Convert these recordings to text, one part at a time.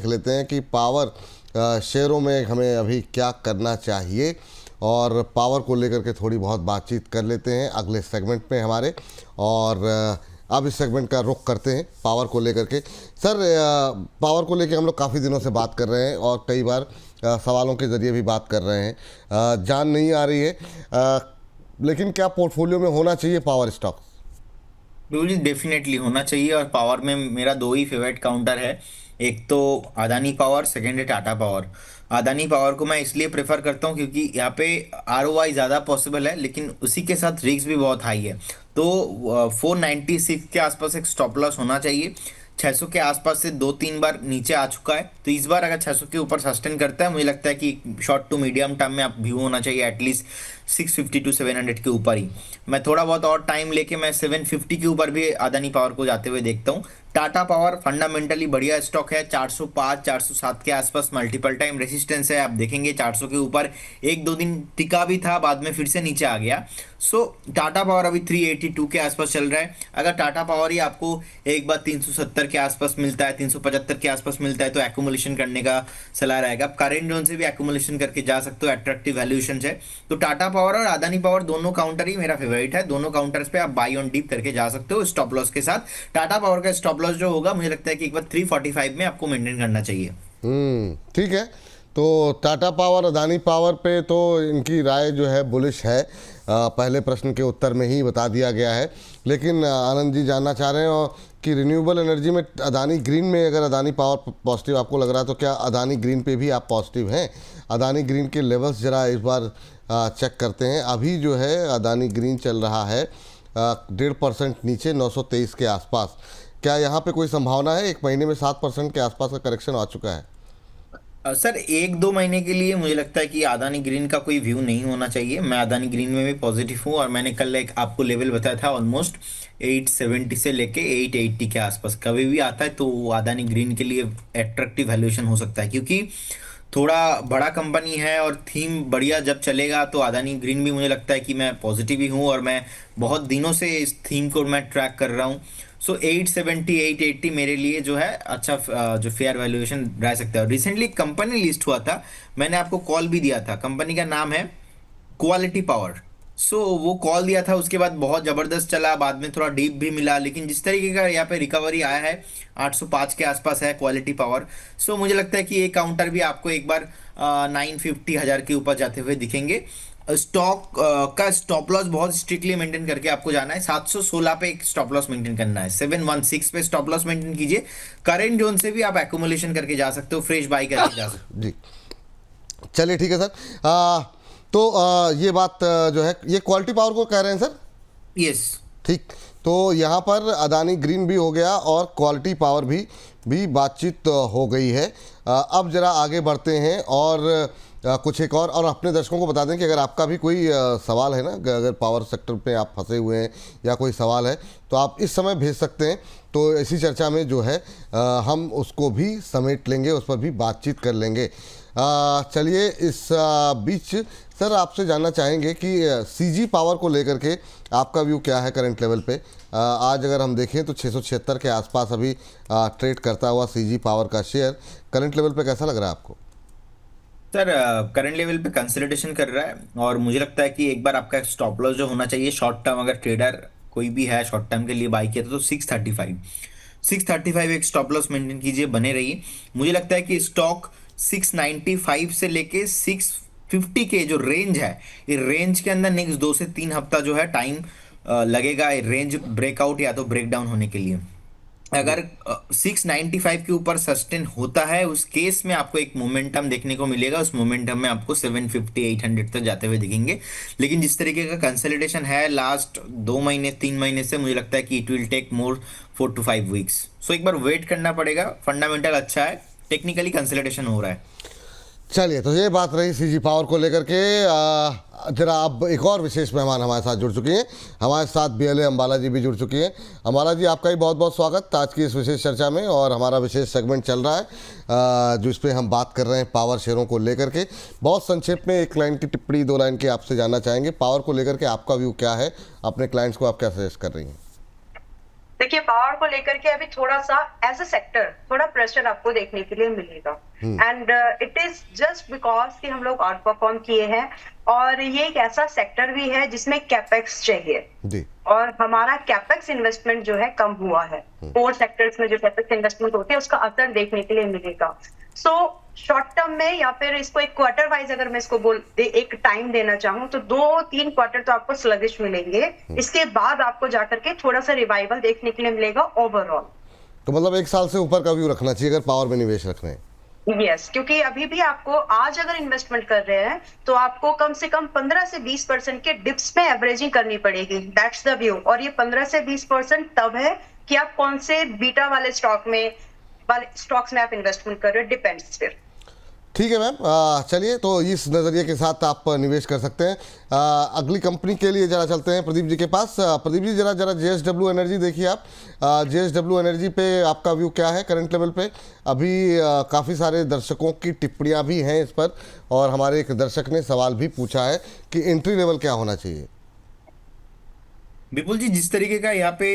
देख लेते हैं कि पावर शेयरों में हमें अभी क्या करना चाहिए, और पावर को लेकर के थोड़ी बहुत बातचीत कर लेते हैं अगले सेगमेंट में हमारे। और अब इस सेगमेंट का रुख करते हैं पावर को लेकर के। सर, पावर को लेकर हम लोग काफ़ी दिनों से बात कर रहे हैं और कई बार सवालों के ज़रिए भी बात कर रहे हैं। जान नहीं आ रही है, लेकिन क्या पोर्टफोलियो में होना चाहिए पावर स्टॉक? बिल्कुल डेफिनेटली होना चाहिए। और पावर में मेरा दो ही फेवरेट काउंटर है, एक तो अदानी पावर, सेकंड है टाटा पावर। अदानी पावर को मैं इसलिए प्रेफर करता हूँ क्योंकि यहाँ पे आरओआई ज़्यादा पॉसिबल है, लेकिन उसी के साथ रिस्क भी बहुत हाई है। तो 496 के आसपास एक स्टॉप लॉस होना चाहिए। 600 के आसपास से दो तीन बार नीचे आ चुका है, तो इस बार अगर 600 के ऊपर सस्टेन करता है, मुझे लगता है कि शॉर्ट टू मीडियम टर्म में आप व्यू होना चाहिए एटलीस्ट 650 टू 700 के ऊपर ही। मैं थोड़ा बहुत और टाइम लेके मैं 750 के ऊपर भी अदानी पावर को जाते हुए देखता हूँ। टाटा पावर फंडामेंटली बढ़िया स्टॉक है, 405 407 के आसपास मल्टीपल टाइम रेसिस्टेंस है। आप देखेंगे 400 के ऊपर एक दो दिन टिका भी था, बाद में फिर से नीचे आ गया। सो टाटा पावर अभी 382 के आसपास चल रहा है। अगर टाटा पावर ही आपको एक बार 370 के आसपास मिलता है, 375 के आसपास मिलता है, तो एक्यूमुलेशन करने का सलाह रहेगा। आप करेंट जोन से भी एक्यूमुलेशन करके जा सकते हो, अट्रैक्टिव वैल्यूएशन है। तो टाटा पावर और अदानी पावर दोनों काउंटर ही मेरा फेवरेट है। दोनों काउंटर्स पे आप बाई ऑन डीप करके जा सकते हो स्टॉप लॉस के साथ। टाटा पावर का स्टॉप लॉस जो होगा, मुझे लगता है कि एक बार 345 में आपको मेंटेन करना चाहिए। ठीक है। तो टाटा पावर, अदानी पावर पे तो इनकी राय जो है बुलिश है, पहले प्रश्न के उत्तर में ही बता दिया गया है। लेकिन आनंद जी जानना चाह रहे हैं कि रिन्यूएबल एनर्जी में अदानी ग्रीन में अगर अदानी पावर पॉजिटिव आपको लग रहा है, तो क्या अदानी ग्रीन पे भी आप पॉजिटिव हैं? अदानी ग्रीन के लेवल्स ज़रा इस बार चेक करते हैं। अभी जो है अदानी ग्रीन चल रहा है 1.5% नीचे, 923 के आसपास। क्या यहाँ पे कोई संभावना है? एक महीने में 7% के आसपास का करेक्शन आ चुका है। सर, एक दो महीने के लिए मुझे लगता है कि अदानी ग्रीन का कोई व्यू नहीं होना चाहिए। मैं अदानी ग्रीन में भी पॉजिटिव हूँ, और मैंने कल एक आपको लेवल बताया था ऑलमोस्ट 870 से लेके 880 के आसपास कभी भी आता है, तो वो अदानी ग्रीन के लिए अट्रैक्टिव वैल्यूएशन हो सकता है, क्योंकि थोड़ा बड़ा कंपनी है और थीम बढ़िया जब चलेगा तो अदानी ग्रीन भी मुझे लगता है कि मैं पॉजिटिव ही हूँ, और मैं बहुत दिनों से इस थीम को मैं ट्रैक कर रहा हूँ। सो 870 880 मेरे लिए जो है अच्छा जो फेयर वैल्यूएशन रह सकता है। रिसेंटली कंपनी लिस्ट हुआ था, मैंने आपको कॉल भी दिया था। कंपनी का नाम है क्वालिटी पावर। सो वो कॉल दिया था, उसके बाद बहुत जबरदस्त चला, बाद में थोड़ा डीप भी मिला, लेकिन जिस तरीके का यहाँ पे रिकवरी आया है 805 के आसपास है क्वालिटी पावर। सो मुझे लगता है कि ये काउंटर भी आपको एक बार 950 हजार के ऊपर जाते हुए दिखेंगे। स्टॉक का स्टॉप लॉस बहुत स्ट्रिक्टली मेंटेन करके आपको जाना है। 716 पे एक स्टॉप लॉस मेंटेन करना है, 716 पे स्टॉप लॉस मेंटेन कीजिए। करेंट जोन से भी आप एक्यूमुलेशन करके जा सकते हो, फ्रेश बाई करके जा सकते जी, चलिए ठीक है सर। तो ये बात जो है ये क्वालिटी पावर को कह रहे हैं सर? हो। यस। ठीक। तो यहाँ पर अदानी ग्रीन भी हो गया और क्वालिटी पावर भी बातचीत हो गई है। अब ज़रा आगे बढ़ते हैं और कुछ एक और अपने दर्शकों को बता दें कि अगर आपका भी कोई सवाल है ना, अगर पावर सेक्टर पे आप फंसे हुए हैं या कोई सवाल है, तो आप इस समय भेज सकते हैं। तो इसी चर्चा में जो है हम उसको भी समेट लेंगे, उस पर भी बातचीत कर लेंगे। चलिए, इस बीच सर आपसे जानना चाहेंगे कि सीजी पावर को लेकर के आपका व्यू क्या है करंट लेवल पे? आज अगर हम देखें तो 676 के आसपास अभी ट्रेड करता हुआ सीजी पावर का शेयर करंट लेवल पे कैसा लग रहा है आपको? सर, करंट लेवल पे कंसोलिडेशन कर रहा है, और मुझे लगता है कि एक बार आपका स्टॉप लॉस जो होना चाहिए शॉर्ट टर्म, अगर ट्रेडर कोई भी है शॉर्ट टर्म के लिए बाई किया तो 635 एक स्टॉप लॉस मेंटेन कीजिए, बने रहिए। मुझे लगता है कि स्टॉक 695 से लेके 650 के जो रेंज है, ये रेंज के अंदर नेक्स्ट 2 से 3 हफ्ता जो है टाइम लगेगा रेंज ब्रेकआउट या तो ब्रेकडाउन होने के लिए। अगर 695 के ऊपर सस्टेन होता है, उस केस में आपको एक मोमेंटम देखने को मिलेगा। उस मोमेंटम में आपको 750 800 तक जाते हुए दिखेंगे। लेकिन जिस तरीके का कंसोलिडेशन है लास्ट 2 महीने 3 महीने से, मुझे लगता है कि it will take more 4 to 5 weeks। So एक बार वेट करना पड़ेगा। फंडामेंटल अच्छा है, टेक्निकली कंसोलिडेशन हो रहा है। चलिए, तो ये बात रही सीजी पावर को लेकर के। जरा अब एक और विशेष मेहमान हमारे साथ जुड़ चुकी हैं। हमारे साथ बीएलए अंबाला जी भी जुड़ चुकी हैं। अंबाला जी, आपका भी बहुत बहुत स्वागत आज की इस विशेष चर्चा में। और हमारा विशेष सेगमेंट चल रहा है जो इस पर हम बात कर रहे हैं पावर शेयरों को लेकर के। बहुत संक्षेप में एक लाइन की टिप्पणी, 2 लाइन की आपसे जानना चाहेंगे, पावर को लेकर के आपका व्यू क्या है? अपने क्लाइंट्स को आप क्या सजेस्ट कर रही हैं? देखिए पावर को लेकर के अभी थोड़ा सा एज अ सेक्टर थोड़ा प्रेशर आपको देखने के लिए मिलेगा, and it is just because कि हम लोग आउट परफॉर्म किए हैं, और ये एक ऐसा सेक्टर भी है जिसमें कैपेक्स चाहिए जी। और हमारा कैपेक्स इन्वेस्टमेंट जो है कम हुआ है। कोर सेक्टर्स में जो कैपेक्स इन्वेस्टमेंट होते हैं उसका असर देखने के लिए मिलेगा। सो शॉर्ट टर्म में या फिर इसको एक क्वार्टर वाइज अगर मैं इसको एक टाइम देना चाहूँ तो 2-3 क्वार्टर तो आपको स्लगिश मिलेंगे, इसके बाद आपको जाकर के थोड़ा सा रिवाइवल देखने के लिए मिलेगा ओवरऑल। तो मतलब 1 साल से ऊपर का व्यू रखना चाहिए अगर पावर में निवेश रख रहे हैं। यस, क्योंकि अभी भी आपको आज अगर इन्वेस्टमेंट कर रहे हैं तो आपको कम से कम 15 से 20% के डिप्स में एवरेजिंग करनी पड़ेगी, दैट्स द व्यू। और ये 15 से 20% तब है कि आप कौन से बीटा वाले स्टॉक्स में आप इन्वेस्टमेंट कर रहे हो, डिपेंड्स फिर। ठीक है मैम, चलिए तो इस नज़रिए के साथ आप निवेश कर सकते हैं। अगली कंपनी के लिए जरा चलते हैं प्रदीप जी के पास। प्रदीप जी जरा JSW एनर्जी देखिए आप। JSW एनर्जी पे आपका व्यू क्या है करंट लेवल पे? अभी काफ़ी सारे दर्शकों की टिप्पणियां भी हैं इस पर, और हमारे एक दर्शक ने सवाल भी पूछा है कि एंट्री लेवल क्या होना चाहिए। विपुल जी, जिस तरीके का यहाँ पे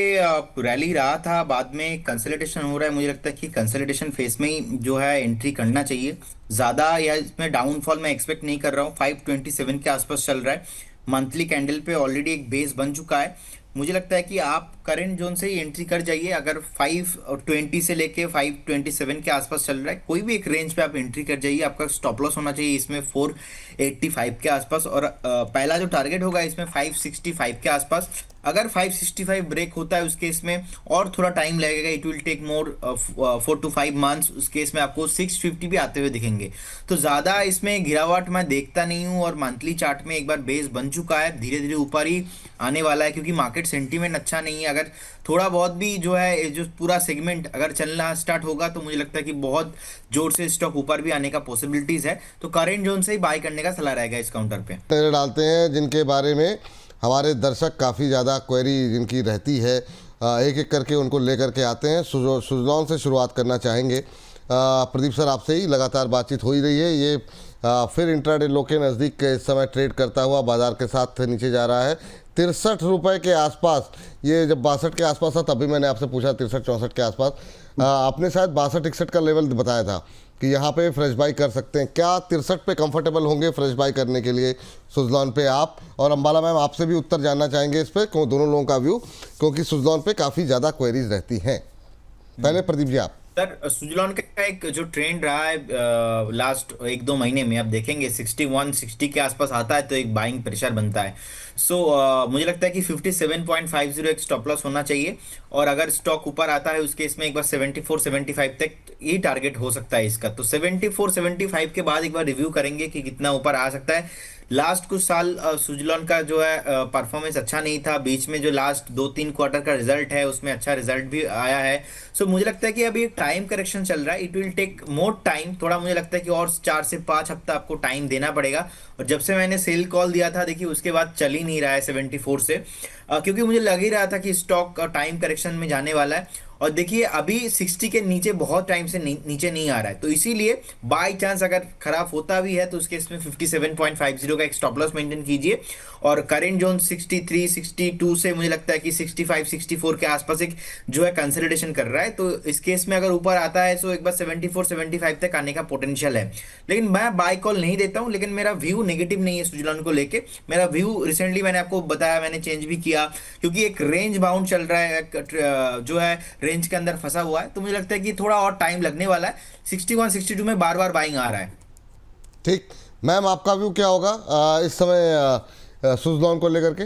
रैली रहा था, बाद में कंसोलिडेशन हो रहा है, मुझे लगता है कि कंसोलिडेशन फेस में ही जो है एंट्री करना चाहिए। ज़्यादा या इसमें डाउनफॉल मैं एक्सपेक्ट नहीं कर रहा हूँ। 527 के आसपास चल रहा है, मंथली कैंडल पे ऑलरेडी एक बेस बन चुका है। मुझे लगता है कि आप करंट जोन से ही एंट्री कर जाइए। अगर 520 से लेके 527 के आसपास चल रहा है, कोई भी एक रेंज पे आप एंट्री कर जाइए। आपका स्टॉप लॉस होना चाहिए इसमें 485 के आसपास, और पहला जो टारगेट होगा इसमें 565 के आसपास। अगर 565 ब्रेक होता है उस केस में और थोड़ा टाइम लगेगा, it will take more 4 to 5 months. उस केस में आपको 650 भी आते हुए दिखेंगे। तो ज़्यादा इसमें गिरावट मैं देखता नहीं हूँ, और मंथली चार्ट में एक बार बेस बन चुका है, धीरे धीरे ऊपर ही आने वाला है, क्योंकि मार्केट सेंटीमेंट अच्छा नहीं है। अगर थोड़ा बहुत भी जो है जो पूरा सेगमेंट अगर चलना स्टार्ट होगा तो मुझे लगता है कि बहुत जोर से स्टॉक ऊपर भी आने का पॉसिबिलिटीज है। तो करेंट जोन से ही बाय करने का सलाह रहेगा इस काउंटर पे। नजर डालते हैं जिनके बारे में हमारे दर्शक काफ़ी ज़्यादा क्वेरी जिनकी रहती है, एक एक करके उनको लेकर के आते हैं। सुजलॉन से शुरुआत करना चाहेंगे। प्रदीप सर, आपसे ही लगातार बातचीत हो ही रही है। ये फिर इंट्राडे लो के नज़दीक इस समय ट्रेड करता हुआ बाजार के साथ नीचे जा रहा है 63 रुपये के आसपास। ये जब 62 के आसपास था तभी मैंने आपसे पूछा 63-64 के आसपास। आपने शायद 62-61 का लेवल बताया था कि यहाँ पे फ्रेश बाई कर सकते हैं। क्या 63 पे कंफर्टेबल होंगे फ्रेश बाई करने के लिए सुजलॉन पे आप? और अंबाला मैम, आपसे भी उत्तर जानना चाहेंगे इस पर, दोनों लोगों का व्यू, क्योंकि सुजलॉन पे काफ़ी ज़्यादा क्वेरीज रहती हैं। पहले प्रदीप जी आप। सर, सुजलॉन का एक जो ट्रेंड रहा है लास्ट 1-2 महीने में, आप देखेंगे 61-60 के आसपास आता है तो एक बाइंग प्रेशर बनता है। सो मुझे लगता है कि 57.50 एक स्टॉप लॉस होना चाहिए, और अगर स्टॉक ऊपर आता है उसके इसमें एक बार 74-75 तक ये टारगेट हो सकता है इसका। तो 74-75 के बाद एक बार रिव्यू करेंगे कि कितना ऊपर आ सकता है। लास्ट कुछ साल सुजलॉन का जो है परफॉर्मेंस अच्छा नहीं था। बीच में जो लास्ट 2-3 क्वार्टर का रिजल्ट है उसमें अच्छा रिजल्ट भी आया है। सो मुझे लगता है कि अभी एक टाइम करेक्शन चल रहा है, it will take more time. थोड़ा मुझे लगता है कि और 4 से 5 हफ्ता आपको टाइम देना पड़ेगा। और जब से मैंने सेल कॉल दिया था, देखिए उसके बाद चल ही नहीं रहा है 74 से, क्योंकि मुझे लग ही रहा था कि स्टॉक टाइम करेक्शन में जाने वाला है। और देखिए अभी 60 के नीचे बहुत टाइम से नीचे नहीं आ रहा है, तो इसीलिए बाय चांस अगर खराब होता भी है तो उसके इसमें 57.50 का एक स्टॉप लॉस मेंटेन कीजिए। और करेंट जोन 63-62 से मुझे लगता है कि 65-64 के आसपास एक जो है कंसोलिडेशन कर रहा है। तो इस केस में अगर ऊपर आता है तो एक बार 74-75 तक आने का पोटेंशियल है। लेकिन मैं बाय कॉल नहीं देता हूं, लेकिन मेरा व्यू नेगेटिव नहीं है सुजलॉन को लेके। मेरा व्यू रिसेंटली मैंने आपको बताया, मैंने चेंज भी किया, क्योंकि एक रेंज बाउंड चल रहा है, जो है रेंज के अंदर फंसा हुआ है। तो मुझे लगता है कि थोड़ा और टाइम लगने वाला है। 61-62 में बार बार बाइंग आ रहा है। ठीक, मैम आपका व्यू क्या होगा इस समय सुजलॉन को लेकर के?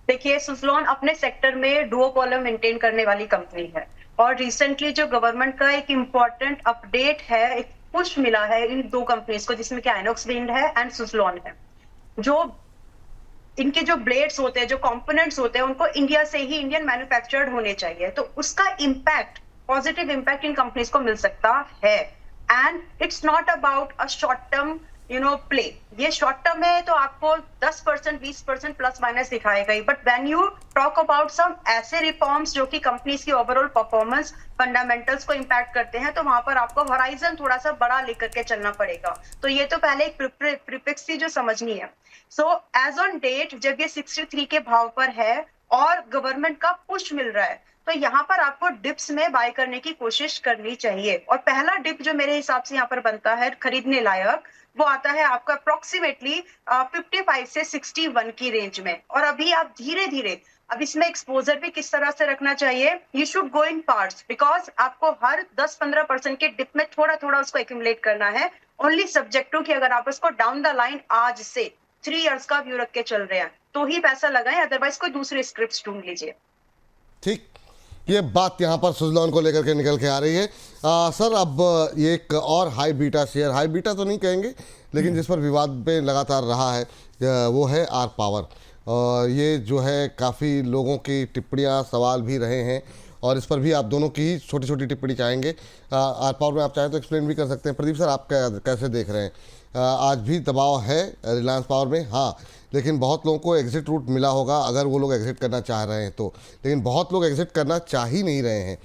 देखिए, सुजलॉन अपने सेक्टर में डुओपोल मेंटेन करने वाली कंपनी है, और रिसेंटली जो गवर्नमेंट का एक इम्पोर्टेंट अपडेट है, एक पुश मिला है इन 2 कंपनीज को, जिसमें कि आइनॉक्स विंड है एंड सुजलॉन है। जो इनके जो ब्लेड्स होते हैं, जो कंपोनेंट्स होते हैं, उनको इंडिया से ही इंडियन मैन्युफैक्चर्ड होने चाहिए। तो उसका इम्पैक्ट, पॉजिटिव इम्पैक्ट इन कंपनीज को मिल सकता है। And it's not about a short term play. ये शॉर्ट टर्म है तो आपको 10% 20% प्लस माइनस दिखाएगा ही, but when you talk about some ऐसे रिफॉर्म्स जो कि कंपनीज की ओवरऑल परफॉर्मेंस फंडामेंटल्स को इम्पैक्ट करते हैं, तो वहां पर आपको होराइजन थोड़ा सा बड़ा लेकर के चलना पड़ेगा। तो ये तो पहले एक प्रीफिक्स थी जो समझनी है। सो एज ऑन डेट जब ये 63 के भाव पर है और गवर्नमेंट का पुश मिल रहा है, तो यहाँ पर आपको डिप्स में बाय करने की कोशिश करनी चाहिए। और पहला डिप जो मेरे हिसाब से यहाँ पर बनता है खरीदने लायक, वो आता है आपका अप्रोक्सीमेटली 55 से 61 की रेंज में। और अभी आप धीरे धीरे, अब इसमें एक्सपोजर भी किस तरह से रखना चाहिए, you should go in parts, because आपको हर 10-15% के डिप में थोड़ा थोड़ा उसको एक्यूमुलेट करना है। ओनली सब्जेक्ट टू कि अगर आप उसको डाउन द लाइन आज से 3 इयर्स का व्यू रख के चल रहे हैं तो ही पैसा लगाएं, अदरवाइज कोई दूसरे स्क्रिप्ट ढूंढ लीजिए। ठीक, ये बात यहाँ पर सुजलॉन को लेकर के निकल के आ रही है। सर, अब ये एक और high beta share, high beta तो नहीं कहेंगे लेकिन जिस पर विवाद पे लगातार रहा है, वो है आर पावर। और ये जो है काफ़ी लोगों की टिप्पणियाँ, सवाल भी रहे हैं और इस पर भी आप दोनों की ही छोटी छोटी टिप्पणी चाहेंगे। आर पावर में आप चाहें तो एक्सप्लेन भी कर सकते हैं। प्रदीप सर, आप कैसे देख रहे हैं? आज भी दबाव है रिलायंस पावर में, हाँ, लेकिन बहुत लोगों को एग्ज़िट रूट मिला होगा अगर वो लोग एग्ज़िट करना चाह रहे हैं तो, लेकिन बहुत लोग एग्ज़िट करना चाह ही नहीं रहे हैं।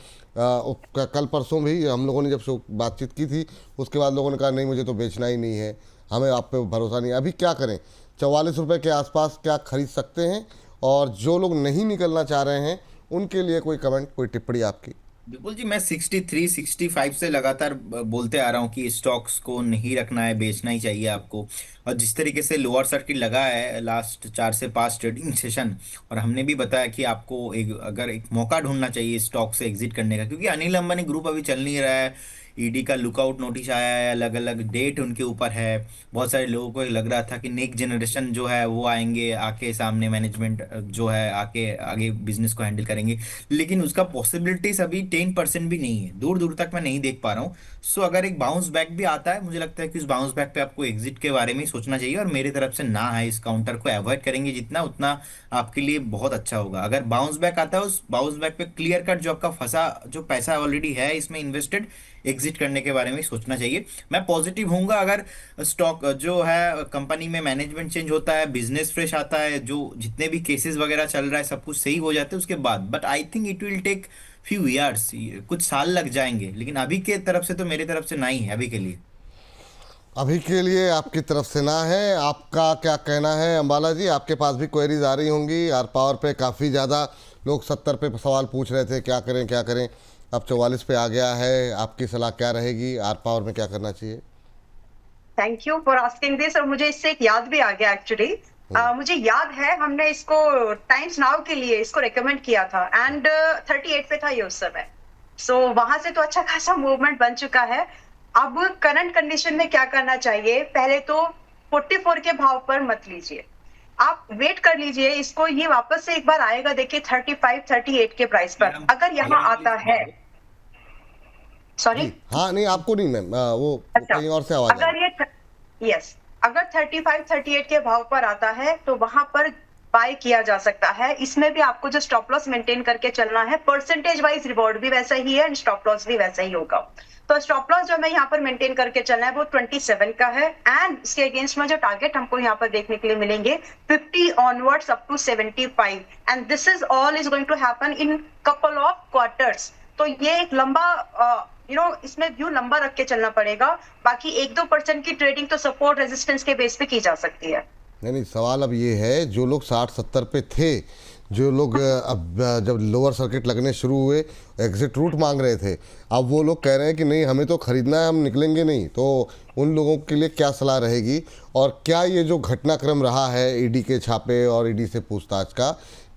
कल परसों भी हम लोगों ने जब बातचीत की थी, उसके बाद लोगों ने कहा नहीं मुझे तो बेचना ही नहीं है, हमें आप पे भरोसा नहीं। अभी क्या करें? 44 रुपये के आसपास क्या खरीद सकते हैं? और जो लोग नहीं निकलना चाह रहे हैं उनके लिए कोई कमेंट, कोई टिप्पणी आपकी? बिल्कुल जी, मैं 63 65 से लगातार बोलते आ रहा हूँ कि स्टॉक्स को नहीं रखना है, बेचना ही चाहिए आपको। और जिस तरीके से लोअर सर्किट लगा है लास्ट 4 से 5 ट्रेडिंग सेशन, और हमने भी बताया कि आपको अगर एक मौका ढूंढना चाहिए स्टॉक से एग्जिट करने का, क्योंकि अनिल अंबानी ग्रुप अभी चल नहीं रहा है। ईडी का लुकआउट नोटिस आया है, अलग अलग डेट उनके ऊपर है। बहुत सारे लोगों को लग रहा था कि नेक्स्ट जनरेशन जो है वो आएंगे, आके सामने मैनेजमेंट जो है आके आगे बिजनेस को हैंडल करेंगे, लेकिन उसका पॉसिबिलिटीज अभी 10% भी नहीं है, दूर दूर तक मैं नहीं देख पा रहा हूँ। सो अगर एक बाउंस बैक भी आता है, मुझे लगता है कि उस बाउंस बैक पे आपको एग्जिट के बारे में ही सोचना चाहिए। और मेरी तरफ से ना है, इस काउंटर को अवॉइड करेंगे जितना, उतना आपके लिए बहुत अच्छा होगा। अगर बाउंस बैक आता है, उस बाउंस बैक पे क्लियर कट जो आपका फंसा जो पैसा ऑलरेडी है इसमें इन्वेस्टेड, एग्जिट करने के बारे में सोचना चाहिए। मैं पॉजिटिव होऊंगा अगर स्टॉक जो है कंपनी में मैनेजमेंट चेंज होता है, बिजनेस फ्रेश आता है, जो जितने भी केसेस वगैरह चल रहा है सब कुछ सही हो जाते हैं उसके बाद। But I think it will take few years, कुछ साल लग जाएंगे, लेकिन अभी के तरफ से तो मेरी तरफ से नहीं है अभी के लिए। अभी के लिए आपकी तरफ से ना है। आपका क्या कहना है अंबाला जी? आपके पास भी क्वेरीज आ रही होंगी आर पावर पे, काफ़ी ज़्यादा लोग 70 पे सवाल पूछ रहे थे क्या करें क्या करें, अब 44 पे आ गया है। आपकी सलाह क्या रहेगी? आर पावर में क्या करना चाहिए? Thank you for asking this. और मुझे इससे एक याद भी आ गया एक्चुअली। मुझे याद है हमने इसको टाइम्स नाउ के लिए इसको रेकमेंड किया था एंड 38 पे था ये उस समय। सो वहां से तो अच्छा खासा मूवमेंट बन चुका है। अब करंट कंडीशन में क्या करना चाहिए, पहले तो 44 के भाव पर मत लीजिए, आप वेट कर लीजिए इसको, ये वापस से एक बार आएगा देखिए 35 38 के प्राइस पर। अगर यहाँ आता है, सॉरी, हाँ नहीं आपको नहीं मैम, वो अच्छा, कहीं और से आवाज अगर ये यस, अगर 35 38 के भाव पर आता है तो वहां पर बाय किया जा सकता है। इसमें भी आपको जो स्टॉप लॉस मेंटेन करके चलना है, परसेंटेज वाइज रिवॉर्ड भी वैसा ही है एंड स्टॉप लॉस भी वैसा ही होगा। तो स्टॉप लॉस जो हमें यहाँ पर मेंटेन करके चलना है वो 27 का है एंड इसके अगेंस्ट में जो टारगेट हमको यहाँ पर देखने के लिए मिलेंगे 50 onwards up to 75 and this is all is going to happen in couple of quarters. तो ये एक लंबा इसमें व्यू लंबा रख के चलना पड़ेगा। बाकी 1-2% की ट्रेडिंग तो सपोर्ट रेजिस्टेंस के बेस पे की जा सकती है। नहीं, सवाल अब ये है, जो लोग 60-70 पे थे, जो लोग अब जब लोअर सर्किट लगने शुरू हुए एग्जिट रूट मांग रहे थे, अब वो लोग कह रहे हैं कि नहीं हमें तो ख़रीदना है, हम निकलेंगे नहीं। तो उन लोगों के लिए क्या सलाह रहेगी? और क्या ये जो घटनाक्रम रहा है ईडी के छापे और ईडी से पूछताछ का,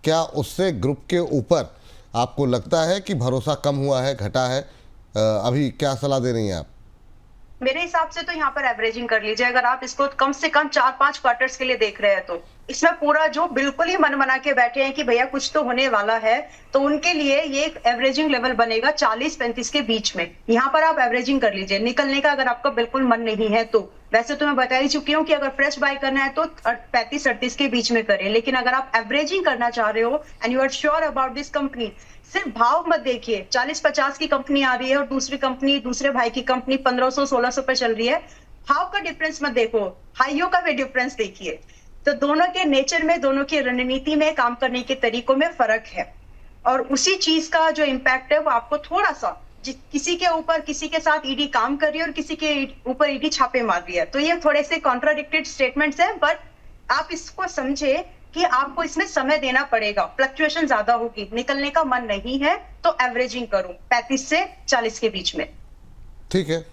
क्या उससे ग्रुप के ऊपर आपको लगता है कि भरोसा कम हुआ है, घटा है? अभी क्या सलाह दे रही हैं आप? मेरे हिसाब से तो यहाँ पर एवरेजिंग कर लीजिए। अगर आप इसको कम से कम 4-5 क्वार्टर्स के लिए देख रहे हैं तो इसमें पूरा जो बिल्कुल ही मन बना के बैठे हैं कि भैया कुछ तो होने वाला है, तो उनके लिए ये एक एवरेजिंग लेवल बनेगा 40-35 के बीच में। यहाँ पर आप एवरेजिंग कर लीजिए। निकलने का अगर आपका बिल्कुल मन नहीं है तो वैसे तो मैं बता ही चुकी हूँ कि अगर फ्रेश बाय करना है तो 35-38 के बीच में करें, लेकिन अगर आप एवरेजिंग करना चाह रहे हो and you are sure about this company, सिर्फ भाव मत देखिए। 40-50 की कंपनी आ रही है और दूसरी कंपनी, दूसरे भाई की कंपनी 1500-1600 पे चल रही है, भाव का डिफरेंस मत देखो, हाइयों का भी डिफरेंस देखिए। तो दोनों के नेचर में, दोनों की रणनीति में, काम करने के तरीकों में फर्क है और उसी चीज का जो इम्पैक्ट है वो आपको थोड़ा सा, किसी के ऊपर, किसी के साथ ईडी काम कर रही है और किसी के ऊपर ईडी छापे मार रही है, तो ये थोड़े से कॉन्ट्राडिक्टेड स्टेटमेंट्स हैं। बट आप इसको समझे कि आपको इसमें समय देना पड़ेगा, फ्लक्चुएशन ज्यादा होगी, निकलने का मन नहीं है तो एवरेजिंग करो 35 से 40 के बीच में। ठीक है,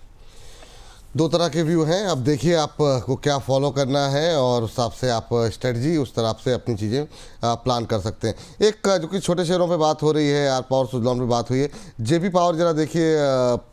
दो तरह के व्यू हैं। अब देखिए आपको क्या फॉलो करना है और उस हिसाब से आप स्ट्रेटजी उस तरह से अपनी चीज़ें प्लान कर सकते हैं। एक जो कि छोटे शहरों पे बात हो रही है, आर पावर सुजलॉन पे बात हुई है, जेपी पावर जरा देखिए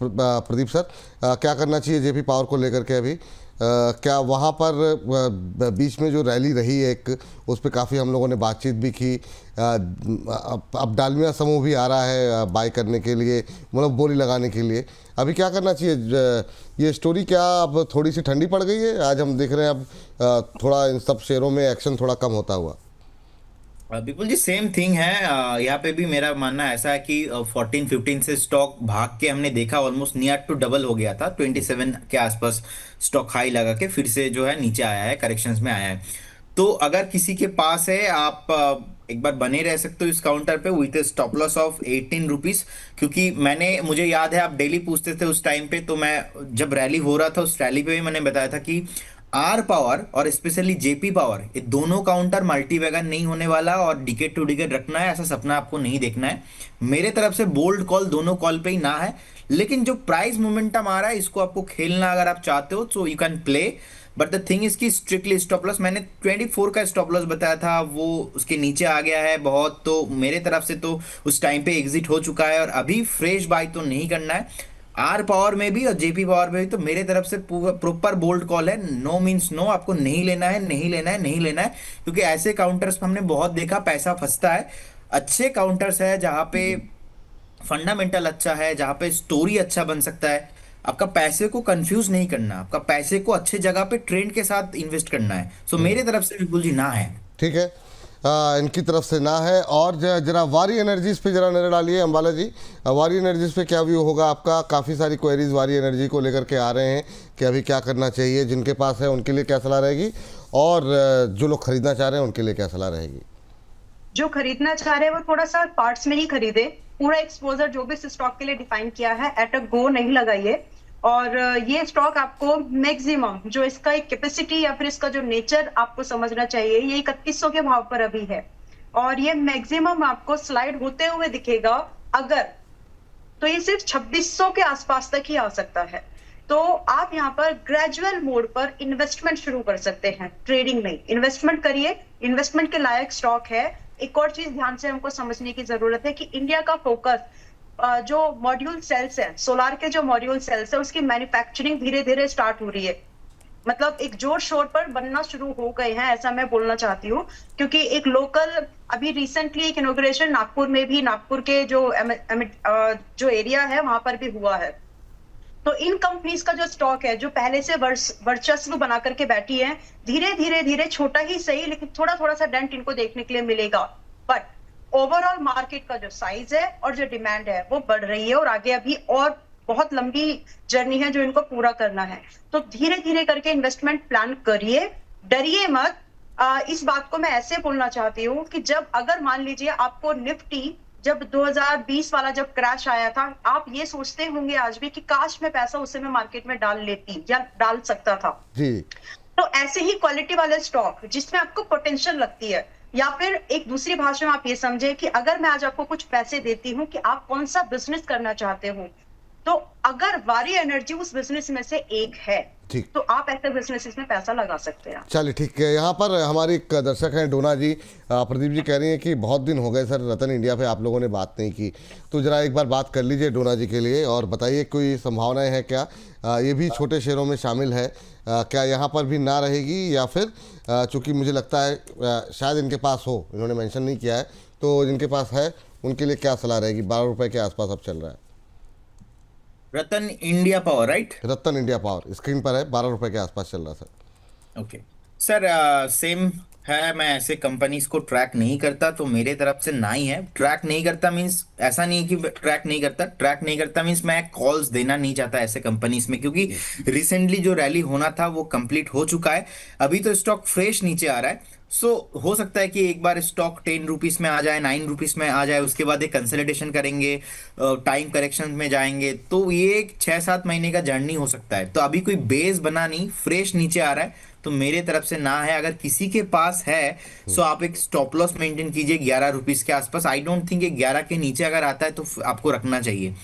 प्रदीप सर, क्या करना चाहिए जेपी पावर को लेकर के अभी? क्या वहाँ पर बीच में जो रैली रही है एक, उस पर काफ़ी हम लोगों ने बातचीत भी की। अब डालमिया समूह भी आ रहा है बाय करने के लिए, मतलब बोली लगाने के लिए। अभी क्या करना चाहिए? ये स्टोरी क्या अब थोड़ी सी ठंडी पड़ गई है? आज हम देख रहे हैं अब थोड़ा इन सब शेयरों में एक्शन थोड़ा कम होता हुआ। बिल्कुल जी, सेम थिंग है। यहाँ पे भी मेरा मानना ऐसा है कि 14-15 से स्टॉक भाग के हमने देखा, ऑलमोस्ट नियर टू डबल हो गया था। 27 के आसपास स्टॉक हाई लगा के फिर से जो है नीचे आया है, करेक्शंस में आया है। तो अगर किसी के पास है, आप एक बार बने रह सकते हो इस काउंटर पे with stop loss of 18 rupees. क्योंकि मुझे याद है आप डेली पूछते थे उस टाइम पे, तो मैं जब रैली हो रहा था उस रैली पे भी मैंने बताया था कि आर पावर और स्पेशली जेपी पावर, ये दोनों काउंटर मल्टी वैगन नहीं होने वाला और डिकेट टू डिकेट रखना है, ऐसा सपना आपको नहीं देखना है। मेरे तरफ से बोल्ड कॉल दोनों कॉल पे ही ना है, लेकिन जो प्राइस मोमेंटम आ रहा है इसको आपको खेलना अगर आप चाहते हो तो you can play. But the thing is की स्ट्रिक्टली स्टॉप लॉस, मैंने 24 का स्टॉप लॉस बताया था, वो उसके नीचे आ गया है बहुत, तो मेरे तरफ से तो उस टाइम पे एग्जिट हो चुका है और अभी फ्रेश बाय तो नहीं करना है। आर पावर में भी और जेपी पावर में भी तो मेरे तरफ से प्रॉपर बोल्ड कॉल है, नो मीन्स नो, आपको नहीं लेना है, नहीं लेना है, नहीं लेना है। क्योंकि ऐसे काउंटर्स पे हमने बहुत देखा पैसा फंसता है। अच्छे काउंटर्स है जहां पे फंडामेंटल अच्छा है, जहां पे स्टोरी अच्छा बन सकता है। आपका पैसे को कंफ्यूज नहीं करना, आपका पैसे को अच्छे जगह पे ट्रेंड के साथ इन्वेस्ट करना है। सो मेरे तरफ से बिल्कुल जी ना है। ठीक है, इनकी तरफ से ना है। और जरा वारी एनर्जीज पे जरा नजर डालिए अंबाला जी। वारी एनर्जीज पे क्या व्यू होगा आपका? काफ़ी सारी क्वेरीज वारी एनर्जी को लेकर के आ रहे हैं कि अभी क्या करना चाहिए, जिनके पास है उनके लिए क्या सलाह रहेगी, और जो लोग खरीदना चाह रहे हैं उनके लिए क्या सलाह रहेगी? जो खरीदना चाह रहे हैं वो थोड़ा सा पार्ट्स में ही खरीदे, पूरा एक्सपोजर जो भी इस स्टॉक के लिए डिफाइन किया है एट अ गो नहीं लगाइए। और ये स्टॉक आपको मैक्सिमम जो इसका एक कैपेसिटी या फिर इसका जो नेचर आपको समझना चाहिए, ये 3100 के भाव पर अभी है और ये मैक्सिमम आपको स्लाइड होते हुए दिखेगा अगर, तो ये सिर्फ 2600 के आसपास तक ही आ सकता है। तो आप यहाँ पर ग्रेजुअल मोड पर इन्वेस्टमेंट शुरू कर सकते हैं, ट्रेडिंग नहीं, इन्वेस्टमेंट करिए, इन्वेस्टमेंट के लायक स्टॉक है। एक और चीज ध्यान से हमको समझने की जरूरत है कि इंडिया का फोकस जो मॉड्यूल सेल्स है, सोलार के जो मॉड्यूल सेल्स है, उसकी मैन्युफैक्चरिंग धीरे धीरे स्टार्ट हो रही है, मतलब एक जोर शोर पर बनना शुरू हो गए हैं, ऐसा मैं बोलना चाहती हूँ। क्योंकि एक लोकल अभी रिसेंटली एक इनॉग्रेशन नागपुर में भी, नागपुर के जो एरिया है वहां पर भी हुआ है। तो इन कंपनीज का जो स्टॉक है, जो पहले से वर्चस्व बना करके बैठी है, धीरे धीरे धीरे छोटा ही सही लेकिन थोड़ा थोड़ा सा डेंट इनको देखने के लिए मिलेगा। बट ओवरऑल मार्केट का जो साइज है और जो डिमांड है वो बढ़ रही है और आगे अभी और बहुत लंबी जर्नी है जो इनको पूरा करना है। तो धीरे धीरे करके इन्वेस्टमेंट प्लान करिए, डरिए मत। इस बात को मैं ऐसे बोलना चाहती हूँ कि जब अगर मान लीजिए आपको निफ्टी जब 2020 वाला जब क्रैश आया था, आप ये सोचते होंगे आज भी कि काश मैं पैसा उस समय मार्केट में डाल लेती या डाल सकता था जी। तो ऐसे ही क्वालिटी वाले स्टॉक जिसमें आपको पोटेंशियल लगती है, या फिर एक दूसरी भाषा में आप ये समझे कि अगर मैं आज आपको कुछ पैसे देती हूँ कि आप कौन सा बिजनेस करना चाहते हो, तो अगर वारी एनर्जी उस बिजनेस में से एक है ठीक, तो आप ऐसे बिजनेस में पैसा लगा सकते हैं। चलिए ठीक है। यहाँ पर हमारी एक दर्शक हैं डोना जी, प्रदीप जी कह रही हैं कि बहुत दिन हो गए सर रतन इंडिया पे आप लोगों ने बात नहीं की, तो जरा एक बार बात कर लीजिए डोना जी के लिए और बताइए कोई संभावनाएं हैं क्या? ये भी छोटे शेयरों में शामिल है, क्या यहाँ पर भी ना रहेगी, या फिर चूँकि मुझे लगता है शायद इनके पास हो, इन्होंने मेंशन नहीं किया है, तो जिनके पास है उनके लिए क्या सलाह रहेगी? 12 रुपये के आसपास अब चल रहा है रतन इंडिया पावर, राइट? रतन इंडिया पावर स्क्रीन पर है, 12 रुपये के आसपास चल रहा सर। ओके सर, सेम है, मैं ऐसे कंपनीज को ट्रैक नहीं करता, तो मेरे तरफ से ना ही है। ट्रैक नहीं करता मींस ऐसा नहीं कि ट्रैक नहीं करता, ट्रैक नहीं करता मींस मैं कॉल्स देना नहीं चाहता ऐसे कंपनीज में, क्योंकि रिसेंटली जो रैली होना था वो कंप्लीट हो चुका है, अभी तो स्टॉक फ्रेश नीचे आ रहा है। सो हो सकता है कि एक बार स्टॉक 10 रुपीज में आ जाए, 9 रुपीज में आ जाए, उसके बाद एक कंसोलिडेशन करेंगे, टाइम करेक्शन में जाएंगे, तो ये एक 6-7 महीने का जर्नी हो सकता है। तो अभी कोई बेस बना नहीं, फ्रेश नीचे आ रहा है, तो मेरे तरफ से ना है। अगर किसी के पास है सो आप एक स्टॉप लॉस मेंटेन कीजिए 11 रुपीज के आसपास। आई डोंट थिंक 11 के नीचे अगर आता है तो आपको रखना चाहिए।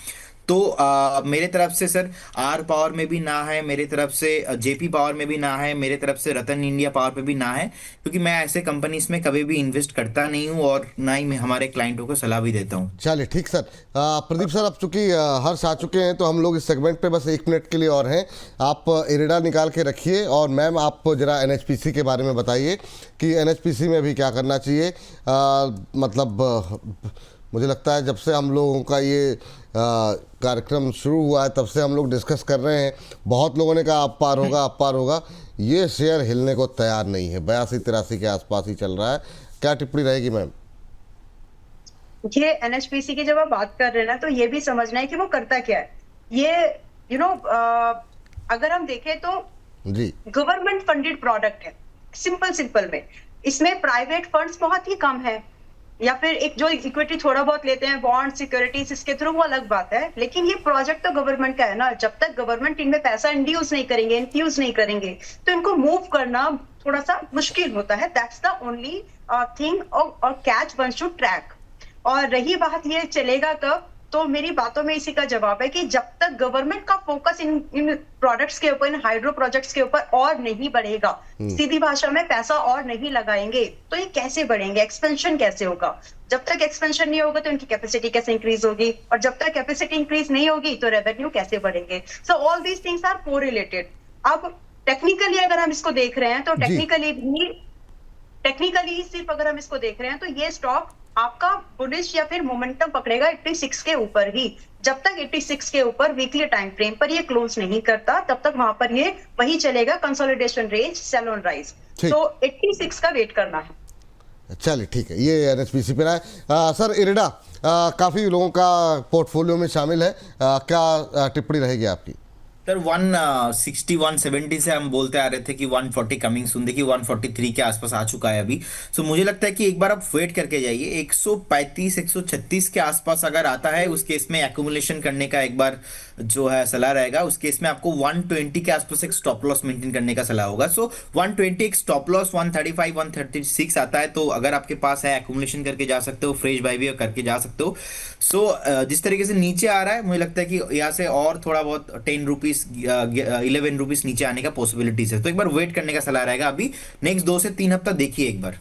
तो मेरे तरफ से सर आर पावर में भी ना है, मेरे तरफ से जेपी पावर में भी ना है, मेरे तरफ से रतन इंडिया पावर पे भी ना है, क्योंकि मैं ऐसे कंपनीज में कभी भी इन्वेस्ट करता नहीं हूँ और ना ही मैं हमारे क्लाइंटों को सलाह भी देता हूँ। चलिए ठीक सर। प्रदीप सर, अब चूंकि हर्ष आ चुके हैं तो हम लोग इस सेगमेंट पे बस 1 मिनट के लिए और हैं। आप इरेडा निकाल के रखिए और मैम आप जरा एनएचपीसी के बारे में बताइए कि एनएचपीसी में भी क्या करना चाहिए। मुझे लगता है जब से हम लोगों का ये कार्यक्रम शुरू हुआ है तब से हम लोग डिस्कस कर रहे हैं, बहुत लोगों ने कहा अब पार होगा अब पार होगा। ये शेयर हिलने को तैयार नहीं है, 82-83 के आसपास ही चल रहा है। क्या टिप्पणी रहेगी मैम? ये एनएचपीसी की जब आप बात कर रहे हैं ना, तो ये भी समझना है कि वो करता क्या है। ये अगर हम देखें तो जी, गवर्नमेंट फंडेड प्रोडक्ट है, सिंपल में। इसमें प्राइवेट फंड्स बहुत ही कम है, या फिर एक जो इक्विटी थोड़ा बहुत लेते हैं बॉन्ड सिक्योरिटीज, इसके थ्रू, वो अलग बात है। लेकिन ये प्रोजेक्ट तो गवर्नमेंट का है ना, जब तक गवर्नमेंट इनमें पैसा इंड्यूस नहीं करेंगे, इन्फ्यूज नहीं करेंगे, तो इनको मूव करना थोड़ा सा मुश्किल होता है। दैट्स द ओनली थिंग, और कैच वन शुड ट्रैक। और रही बात ये चलेगा कब, तो मेरी बातों में इसी का जवाब है कि जब तक गवर्नमेंट का फोकस इन प्रोडक्ट्स के ऊपर, इन हाइड्रो प्रोजेक्ट्स के ऊपर और नहीं बढ़ेगा, सीधी भाषा में पैसा और नहीं लगाएंगे, तो ये कैसे बढ़ेंगे, एक्सपेंशन कैसे होगा। जब तक एक्सपेंशन नहीं होगा तो इनकी कैपेसिटी कैसे इंक्रीज होगी, और जब तक कैपेसिटी इंक्रीज नहीं होगी तो रेवेन्यू कैसे बढ़ेंगे। So all these things are correlated. अब टेक्निकली अगर हम इसको देख रहे हैं तो टेक्निकली सिर्फ अगर हम इसको देख रहे हैं तो ये स्टॉक आपका बुलिश या फिर मोमेंटम पकड़ेगा 86 के ऊपर ही। जब तक 86 के ऊपर वीकली टाइम फ्रेम पर ये क्लोज नहीं करता, तब तक वहां पर ये वही चलेगा, consolidation range, sell on rise. तो 86 का वेट करना है। चलिए ठीक है, ये एनएचपीसी पे रहा है। सर इरेडा काफ़ी लोगों का पोर्टफोलियो में शामिल है, क्या टिप्पणी रहेगी आपकी? सर 160 170 से हम बोलते आ रहे थे कि 140 कमिंग सुन, देखिए 143 के आसपास आ चुका है अभी। सो मुझे लगता है कि एक बार आप वेट करके जाइए, 135 136 के आसपास अगर आता है उस केस में एक्यूमुलेशन करने का एक बार जो है सलाह रहेगा। उस केस में आपको 120 के आसपास एक स्टॉप लॉस मेंटेन करने का सलाह होगा। सो 120 एक स्टॉप लॉस, 135 136 आता है तो अगर आपके पास है एक्यूमुलेशन करके जा सकते हो, फ्रेश बाय भी करके जा सकते हो। सो जिस तरीके से नीचे आ रहा है मुझे लगता है कि यहाँ से और थोड़ा बहुत 10 रुपीज 11 रुपीज नीचे आने का पॉसिबिलिटीज है। तो एक बार वेट करने का सलाह रहेगा। अभी नेक्स्ट 2 से 3 हफ्ता देखिए एक बार।